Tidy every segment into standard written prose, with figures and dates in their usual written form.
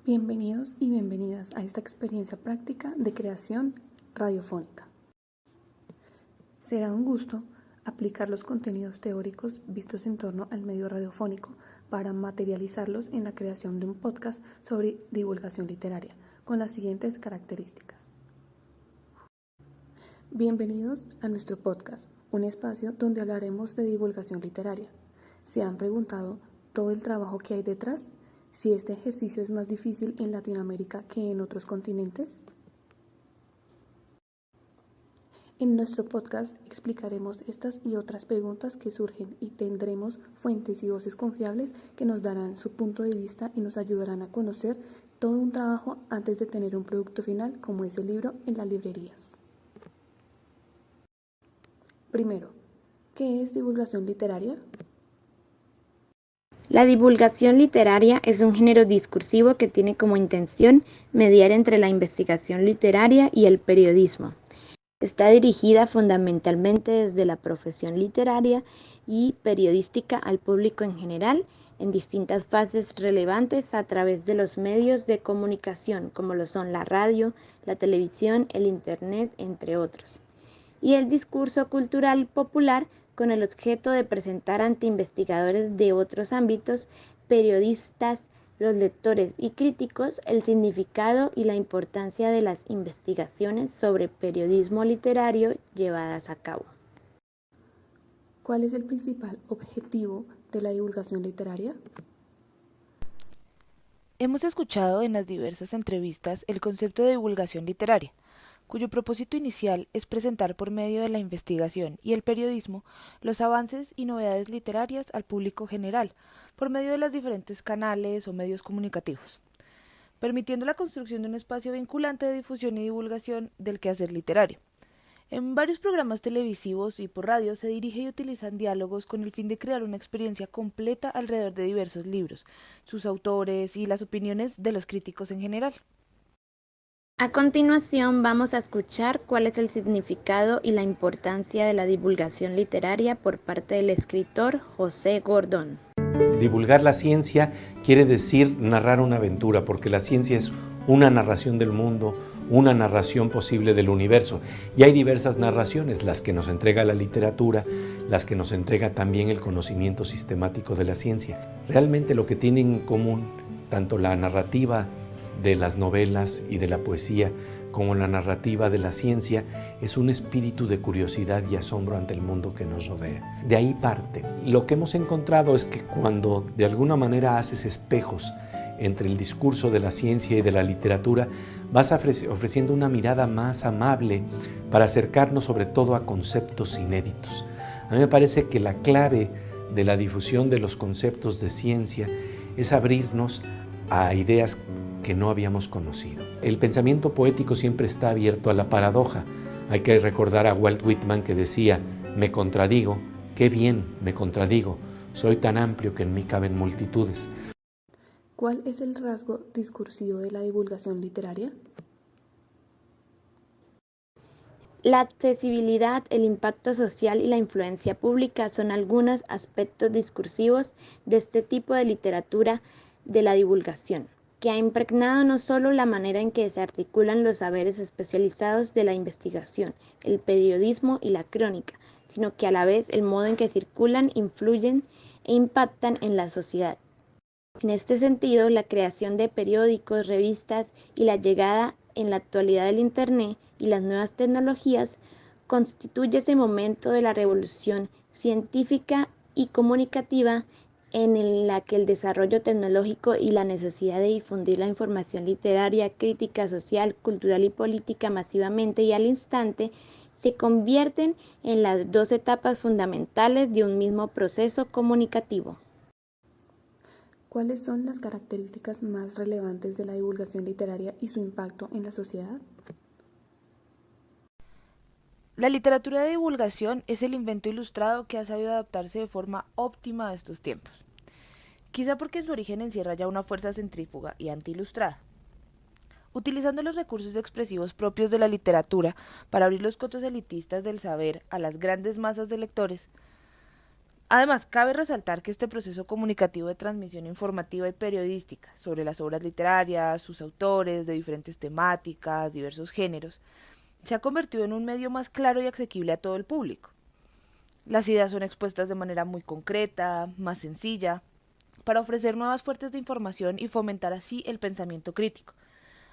Bienvenidos y bienvenidas a esta experiencia práctica de creación radiofónica. Será un gusto aplicar los contenidos teóricos vistos en torno al medio radiofónico para materializarlos en la creación de un podcast sobre divulgación literaria, con las siguientes características. Bienvenidos a nuestro podcast, un espacio donde hablaremos de divulgación literaria. ¿Se han preguntado todo el trabajo que hay detrás? ¿Si este ejercicio es más difícil en Latinoamérica que en otros continentes? En nuestro podcast explicaremos estas y otras preguntas que surgen y tendremos fuentes y voces confiables que nos darán su punto de vista y nos ayudarán a conocer todo un trabajo antes de tener un producto final como es el libro en las librerías. Primero, ¿qué es divulgación literaria? La divulgación literaria es un género discursivo que tiene como intención mediar entre la investigación literaria y el periodismo. Está dirigida fundamentalmente desde la profesión literaria y periodística al público en general, en distintas fases relevantes a través de los medios de comunicación, como lo son la radio, la televisión, el internet, entre otros. Y el discurso cultural popular con el objeto de presentar ante investigadores de otros ámbitos, periodistas, los lectores y críticos el significado y la importancia de las investigaciones sobre periodismo literario llevadas a cabo. ¿Cuál es el principal objetivo de la divulgación literaria? Hemos escuchado en las diversas entrevistas el concepto de divulgación literaria, cuyo propósito inicial es presentar por medio de la investigación y el periodismo los avances y novedades literarias al público general, por medio de los diferentes canales o medios comunicativos, permitiendo la construcción de un espacio vinculante de difusión y divulgación del quehacer literario. En varios programas televisivos y por radio se dirige y utilizan diálogos con el fin de crear una experiencia completa alrededor de diversos libros, sus autores y las opiniones de los críticos en general. A continuación vamos a escuchar cuál es el significado y la importancia de la divulgación literaria por parte del escritor José Gordón. Divulgar la ciencia quiere decir narrar una aventura, porque la ciencia es una narración del mundo, una narración posible del universo. Y hay diversas narraciones, las que nos entrega la literatura, las que nos entrega también el conocimiento sistemático de la ciencia. Realmente lo que tienen en común, tanto la narrativa de las novelas y de la poesía, como la narrativa de la ciencia, es un espíritu de curiosidad y asombro ante el mundo que nos rodea. De ahí parte. Lo que hemos encontrado es que cuando de alguna manera haces espejos entre el discurso de la ciencia y de la literatura, vas ofreciendo una mirada más amable para acercarnos sobre todo a conceptos inéditos. A mí me parece que la clave de la difusión de los conceptos de ciencia es abrirnos a ideas que no habíamos conocido. El pensamiento poético siempre está abierto a la paradoja. Hay que recordar a Walt Whitman que decía: me contradigo, qué bien me contradigo, soy tan amplio que en mí caben multitudes. ¿Cuál es el rasgo discursivo de la divulgación literaria? La accesibilidad, el impacto social y la influencia pública son algunos aspectos discursivos de este tipo de literatura de la divulgación, que ha impregnado no solo la manera en que se articulan los saberes especializados de la investigación, el periodismo y la crónica, sino que a la vez el modo en que circulan, influyen e impactan en la sociedad. En este sentido, la creación de periódicos, revistas y la llegada en la actualidad del Internet y las nuevas tecnologías constituye ese momento de la revolución científica y comunicativa en la que el desarrollo tecnológico y la necesidad de difundir la información literaria, crítica, social, cultural y política masivamente y al instante se convierten en las dos etapas fundamentales de un mismo proceso comunicativo. ¿Cuáles son las características más relevantes de la divulgación literaria y su impacto en la sociedad? La literatura de divulgación es el invento ilustrado que ha sabido adaptarse de forma óptima a estos tiempos. Quizá porque en su origen encierra ya una fuerza centrífuga y anti-ilustrada. Utilizando los recursos expresivos propios de la literatura para abrir los cotos elitistas del saber a las grandes masas de lectores, Además, cabe resaltar que este proceso comunicativo de transmisión informativa y periodística sobre las obras literarias, sus autores, de diferentes temáticas, diversos géneros, se ha convertido en un medio más claro y asequible a todo el público. Las ideas son expuestas de manera muy concreta, más sencilla, para ofrecer nuevas fuentes de información y fomentar así el pensamiento crítico,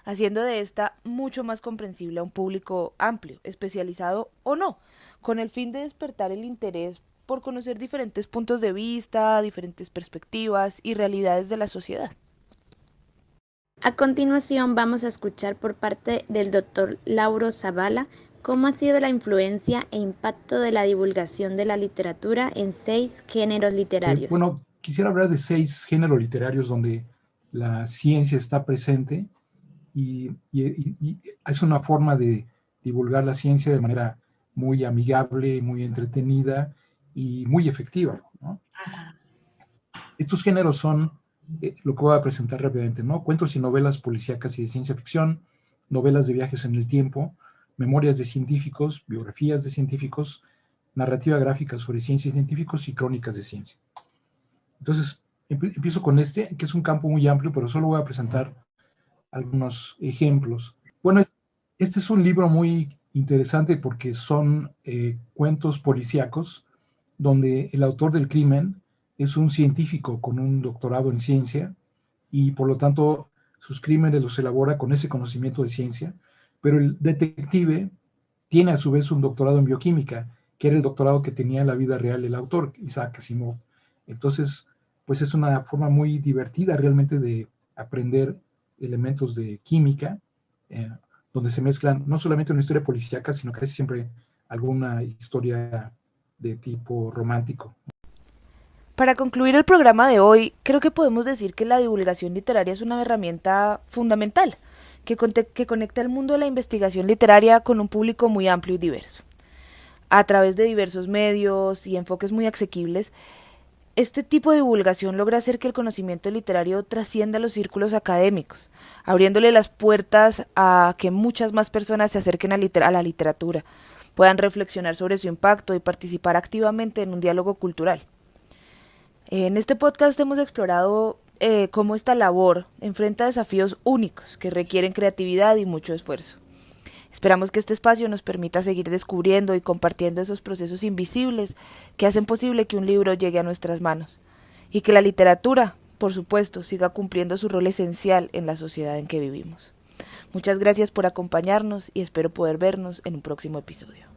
haciendo de esta mucho más comprensible a un público amplio, especializado o no, con el fin de despertar el interés por conocer diferentes puntos de vista, diferentes perspectivas y realidades de la sociedad. A continuación vamos a escuchar por parte del doctor Lauro Zavala cómo ha sido la influencia e impacto de la divulgación de la literatura en 6 géneros literarios. Quisiera hablar de 6 géneros literarios donde la ciencia está presente y es una forma de divulgar la ciencia de manera muy amigable, muy entretenida y muy efectiva, ¿no? Estos géneros son lo que voy a presentar rápidamente, ¿no? Cuentos y novelas policíacas y de ciencia ficción, novelas de viajes en el tiempo, memorias de científicos, biografías de científicos, narrativa gráfica sobre ciencias y científicos y crónicas de ciencia. Entonces, empiezo con este, que es un campo muy amplio, pero solo voy a presentar algunos ejemplos. Bueno, este es un libro muy interesante porque son cuentos policíacos donde el autor del crimen es un científico con un doctorado en ciencia y por lo tanto sus crímenes los elabora con ese conocimiento de ciencia, pero el detective tiene a su vez un doctorado en bioquímica, que era el doctorado que tenía en la vida real el autor, Isaac Asimov. Entonces, pues es una forma muy divertida realmente de aprender elementos de química, donde se mezclan no solamente una historia policíaca, sino casi siempre alguna historia de tipo romántico. Para concluir el programa de hoy, creo que podemos decir que la divulgación literaria es una herramienta fundamental que conecta el mundo de la investigación literaria con un público muy amplio y diverso. A través de diversos medios y enfoques muy asequibles, este tipo de divulgación logra hacer que el conocimiento literario trascienda los círculos académicos, abriéndole las puertas a que muchas más personas se acerquen a la literatura, puedan reflexionar sobre su impacto y participar activamente en un diálogo cultural. En este podcast hemos explorado cómo esta labor enfrenta desafíos únicos que requieren creatividad y mucho esfuerzo. Esperamos que este espacio nos permita seguir descubriendo y compartiendo esos procesos invisibles que hacen posible que un libro llegue a nuestras manos y que la literatura, por supuesto, siga cumpliendo su rol esencial en la sociedad en que vivimos. Muchas gracias por acompañarnos y espero poder vernos en un próximo episodio.